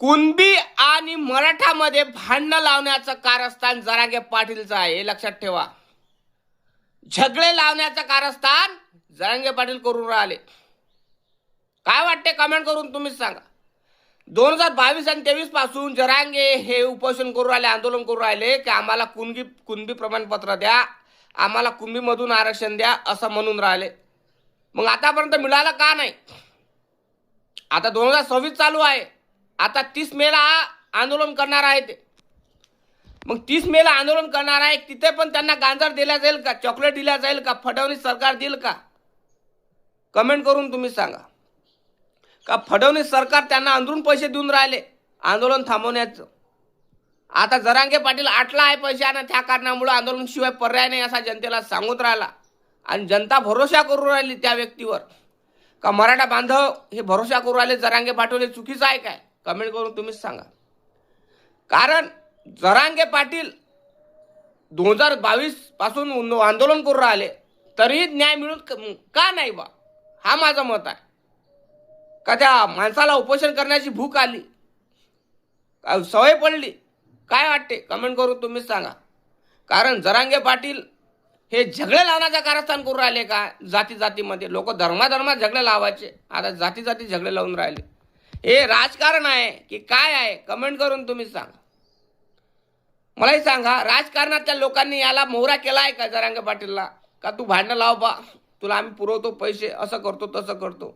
कुणबी आणि मराठामध्ये भांडणं लावण्याचं कारस्थान जरांगे पाटीलचं आहे, हे लक्षात ठेवा. झगडे लावण्याचं कारस्थान जरांगे पाटील करून राहिले. काय वाटते कमेंट करून तुम्हीच सांगा. 2022 आणि 23 पासून जरांगे हे उपोषण करून राहिले, आंदोलन करून राहिले की आम्हाला कुणबी प्रमाणपत्र द्या, आम्हाला कुणबीमधून आरक्षण द्या असं म्हणून राहिले. मग आतापर्यंत मिळालं का नाही? आता 2026 चालू आहे. आता 30 मेला आंदोलन करणार आहे ते. मग 30 मेला आंदोलन करणार आहे, तिथे पण त्यांना गांजर दिला जाईल का, चॉकलेट दिला जाईल का, फडणवीस सरकार देईल का? कमेंट करून तुम्ही सांगा. का फडणवीस सरकार त्यांना अंदरून पैसे देऊन राहिले आंदोलन थांबवण्याचं? आता जरांगे पाटील आटला आहे पैशाने, त्या कारणामुळे आंदोलन शिवाय पर्याय नाही असा जनतेला सांगून राहिला. आणि जनता भरोसा करून राहिली त्या व्यक्तीवर. का मराठा बांधव हे भरोसा करून राहिले जरांगे पाटील, हे चुकीचं आहे काय? कमेंट करून तुम्हीच सांगा. कारण जरांगे पाटील 2022 पासून आंदोलन करून राहिले, तरीही न्याय मिळून का नाही बा? हा माझं मत आहे. का त्या माणसाला उपोषण करण्याची भूक आली, काय सवय पडली, काय वाटते? कमेंट करून तुम्हीच सांगा. कारण जरांगे पाटील हे झगडे लावण्याचं कारस्थान करून राहिले का? जातीमध्ये लोक धर्मात झगडे लावायचे, आता जाती झगडे लावून राहिले. हे राजकारण आहे की काय आहे? कमेंट करून तुम्ही सांगा. मलाही सांगा, राजकारणाच्या लोकांनी याला मोहरा केला आहे का जरांगे पाटीलला? का तू भांडणं लाव बा, तुला आम्ही पुरवतो पैसे, असं करतो तसं करतो.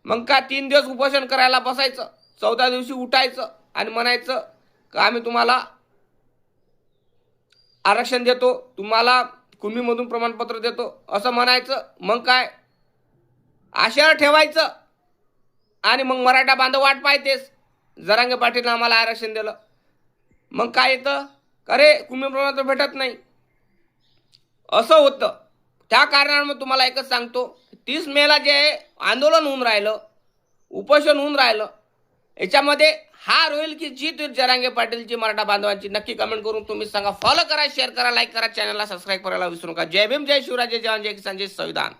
मग का 3 दिवस उपोषण करायला बसायचं, 14 दिवशी उठायचं आणि म्हणायचं का आम्ही तुम्हाला आरक्षण देतो, तुम्हाला कुणबीमधून प्रमाणपत्र देतो असं म्हणायचं. मग काय आशा ठेवायचं आणि मग मराठा बांधव वाट पाहतेस, जरांगे पाटीलनं आम्हाला आरक्षण दिलं. मग काय येतं, अरे कुणबी प्रमाणपत्र भेटत नाही, असं होतं. त्या कारणामुळे तुम्हाला एकच सांगतो, 30 मेला जे आंदोलन होऊन राहिलं, उपोषण होऊन राहिलं, याच्यामध्ये हार होईल की जीत होईल जरांगे पाटीलची, मराठा बांधवांची? नक्की कमेंट करून तुम्ही सांगा. फॉलो करा, शेअर करा, लाईक करा, चॅनलला सबस्क्राईब करायला विसरू नका. जय भीम, जय शिवराय, जय जवान, जय किसान, जय संविधान.